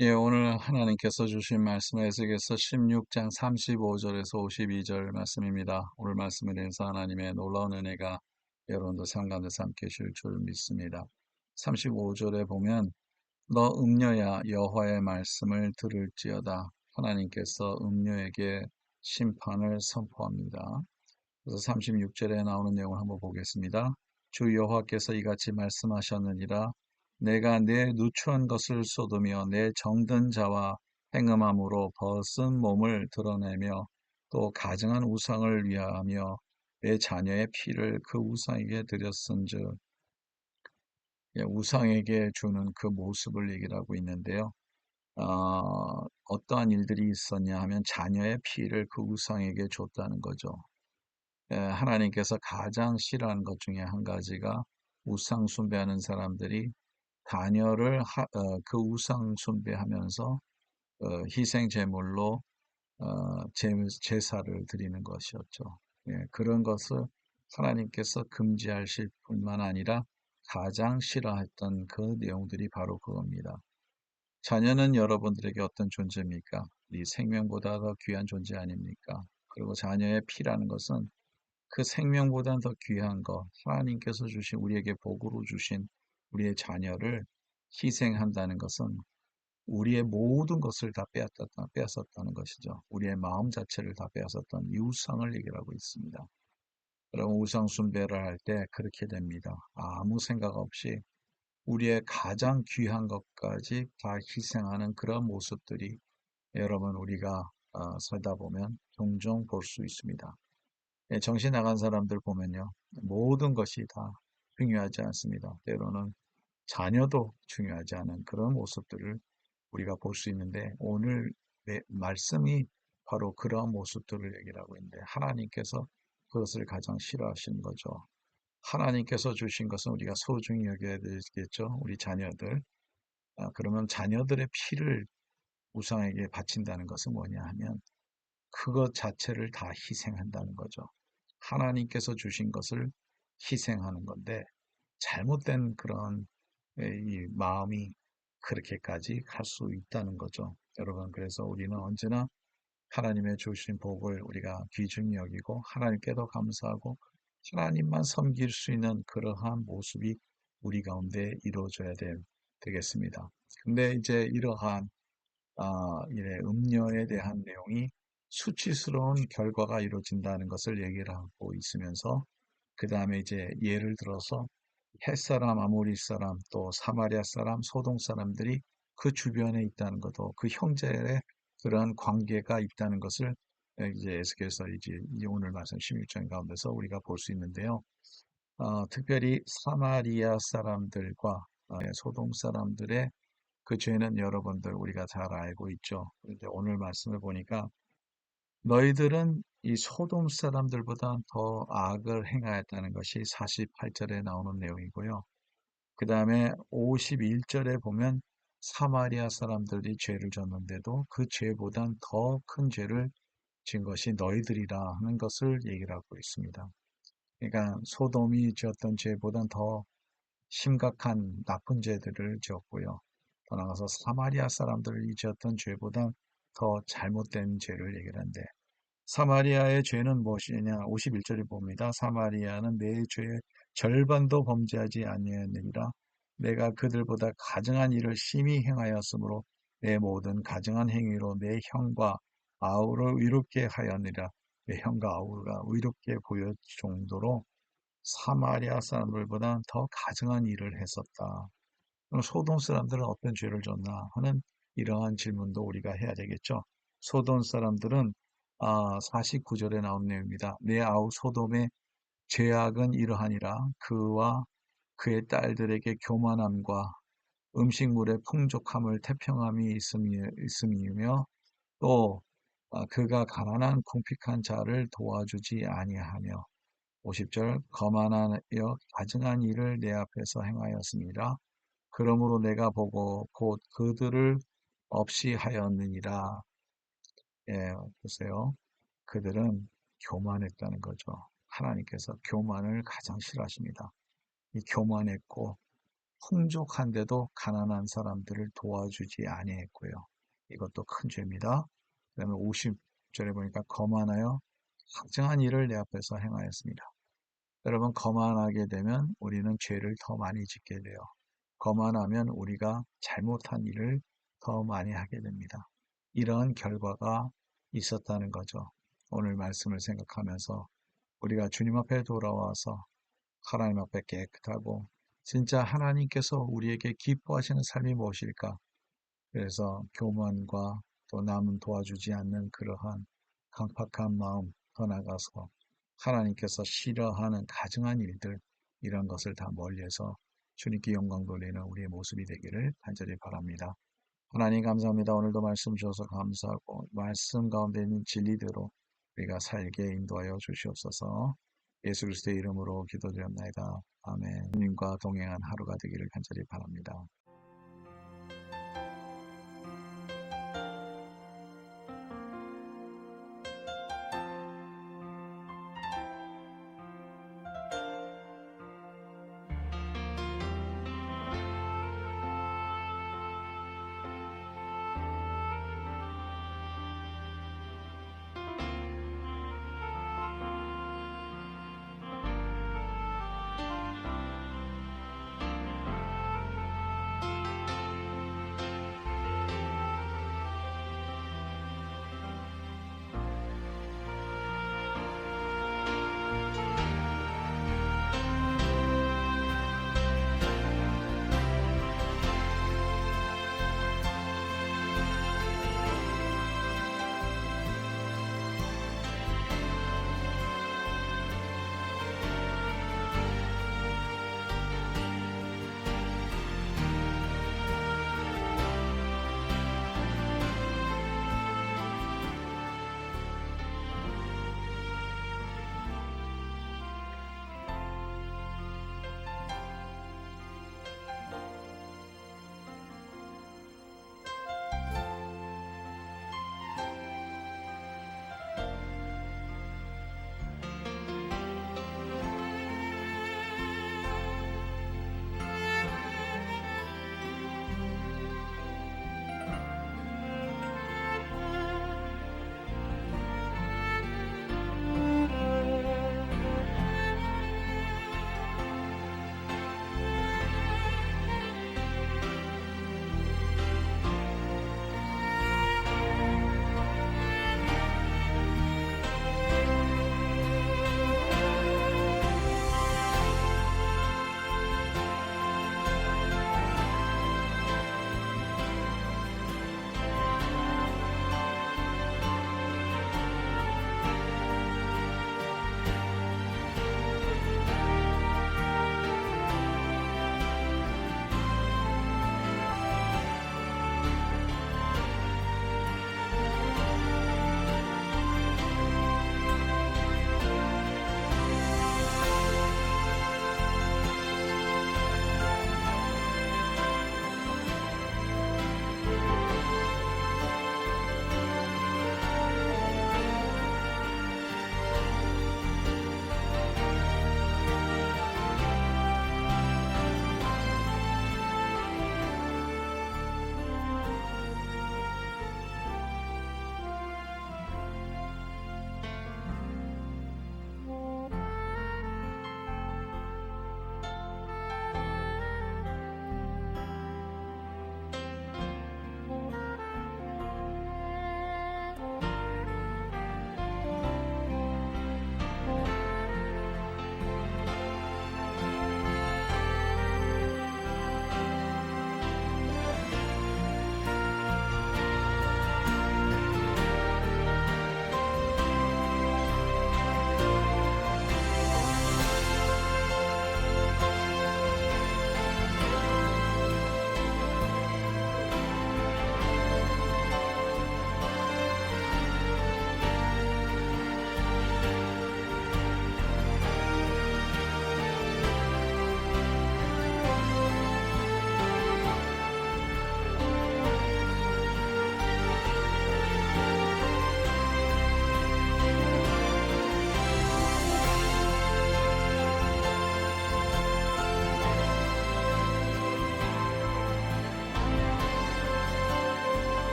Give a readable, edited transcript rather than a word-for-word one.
예, 오늘 하나님께서 주신 말씀 에스겔서 16장 35절에서 52절 말씀입니다. 오늘 말씀에 대해서 하나님의 놀라운 은혜가 여러분도 삶 가운데서 함께 하실 줄 믿습니다. 35절에 보면 너 음녀야 여호와의 말씀을 들을지어다. 하나님께서 음녀에게 심판을 선포합니다. 그래서 36절에 나오는 내용을 한번 보겠습니다. 주 여호와께서 이같이 말씀하셨느니라. 내가 내 누추한 것을 쏟으며 내 정든 자와 행음함으로 벗은 몸을 드러내며 또 가증한 우상을 위하며 내 자녀의 피를 그 우상에게 드렸은즉, 우상에게 주는 그 모습을 얘기를 하고 있는데요. 어떠한 일들이 있었냐 하면 자녀의 피를 그 우상에게 줬다는 거죠. 하나님께서 가장 싫어하는 것 중에 한 가지가 우상 숭배하는 사람들이 자녀를 그 우상 숭배하면서 희생 제물로 제사를 드리는 것이었죠. 그런 것을 하나님께서 금지하실 뿐만 아니라 가장 싫어했던 그 내용들이 바로 그겁니다. 자녀는 여러분들에게 어떤 존재입니까? 이 생명보다 더 귀한 존재 아닙니까? 그리고 자녀의 피라는 것은 그 생명보다 더 귀한 것, 하나님께서 주신 우리에게 복으로 주신 우리의 자녀를 희생한다는 것은 우리의 모든 것을 다 빼앗았다는 것이죠. 우리의 마음 자체를 다 빼앗았던 이 우상을 얘기하고 있습니다. 여러분, 우상 숭배를 할 때 그렇게 됩니다. 아무 생각 없이 우리의 가장 귀한 것까지 다 희생하는 그런 모습들이 여러분 우리가 살다 보면 종종 볼 수 있습니다. 정신 나간 사람들 보면요. 모든 것이 다 중요하지 않습니다. 때로는 자녀도 중요하지 않은 그런 모습들을 우리가 볼 수 있는데 오늘 말씀이 바로 그러한 모습들을 얘기를 하고 있는데 하나님께서 그것을 가장 싫어하시는 거죠. 하나님께서 주신 것은 우리가 소중히 여겨야 되겠죠. 우리 자녀들. 그러면 자녀들의 피를 우상에게 바친다는 것은 뭐냐 하면 그것 자체를 다 희생한다는 거죠. 하나님께서 주신 것을 희생하는 건데 잘못된 그런 이 마음이 그렇게까지 갈 수 있다는 거죠. 여러분, 그래서 우리는 언제나 하나님의 주신 복을 우리가 귀중히 여기고 하나님께도 감사하고 하나님만 섬길 수 있는 그러한 모습이 우리 가운데 이루어져야 되겠습니다. 근데 이제 이러한 음녀에 대한 내용이 수치스러운 결과가 이루어진다는 것을 얘기를 하고 있으면서 그 다음에 이제 예를 들어서 햇사람, 아모리 사람, 또 사마리아 사람, 소동 사람들이 그 주변에 있다는 것도 그 형제의 그러한 관계가 있다는 것을 이제 에스겔서 이제 오늘 말씀 16장 가운데서 우리가 볼 수 있는데요. 특별히 사마리아 사람들과 소동 사람들의 그 죄는 여러분들 우리가 잘 알고 있죠. 그런데 오늘 말씀을 보니까 너희들은 이 소돔 사람들보다 더 악을 행하였다는 것이 48절에 나오는 내용이고요. 그 다음에 51절에 보면 사마리아 사람들이 죄를 졌는데도 그 죄보단 더 큰 죄를 진 것이 너희들이라 하는 것을 얘기를 하고 있습니다. 그러니까 소돔이 지었던 죄보단 더 심각한 나쁜 죄들을 지었고요. 더 나아가서 사마리아 사람들이 지었던 죄보다 더 잘못된 죄를 얘기하는데 사마리아의 죄는 무엇이냐? 51절에 봅니다. 사마리아는 내 죄의 절반도 범죄하지 아니하느니라. 내가 그들보다 가증한 일을 심히 행하였으므로 내 모든 가증한 행위로 내 형과 아우를 의롭게 하였느니라. 내 형과 아우가 의롭게 보일 정도로 사마리아 사람들보다 더 가증한 일을 했었다. 그럼 소돔 사람들은 어떤 죄를 졌나 하는 이러한 질문도 우리가 해야 되겠죠. 소돔 사람들은 49절에 나온 내용입니다. 내 아우 소돔의 죄악은 이러하니라. 그와 그의 딸들에게 교만함과 음식물의 풍족함을 태평함이 있음이며 또 그가 가난한 궁핍한 자를 도와주지 아니하며 50절 거만하여 가증한 일을 내 앞에서 행하였습니다. 그러므로 내가 보고 곧 그들을 없이 하였느니라. 보세요. 그들은 교만했다는 거죠. 하나님께서 교만을 가장 싫어하십니다. 이 교만했고 풍족한데도 가난한 사람들을 도와주지 아니했고요. 이것도 큰 죄입니다. 그 다음에 50절에 보니까 거만하여 확정한 일을 내 앞에서 행하였습니다. 여러분, 거만하게 되면 우리는 죄를 더 많이 짓게 돼요. 거만하면 우리가 잘못한 일을 더 많이 하게 됩니다. 이러한 결과가 있었다는 거죠. 오늘 말씀을 생각하면서 우리가 주님 앞에 돌아와서 하나님 앞에 깨끗하고 진짜 하나님께서 우리에게 기뻐하시는 삶이 무엇일까? 그래서 교만과 또 남은 도와주지 않는 그러한 강팍한 마음 더 나가서 하나님께서 싫어하는 가증한 일들 이런 것을 다 멀리해서 주님께 영광 돌리는 우리의 모습이 되기를 간절히 바랍니다. 하나님 감사합니다. 오늘도 말씀 주셔서 감사하고 말씀 가운데 있는 진리대로 우리가 살게 인도하여 주시옵소서. 예수 그리스도의 이름으로 기도드렸나이다. 아멘. 주님과 동행한 하루가 되기를 간절히 바랍니다.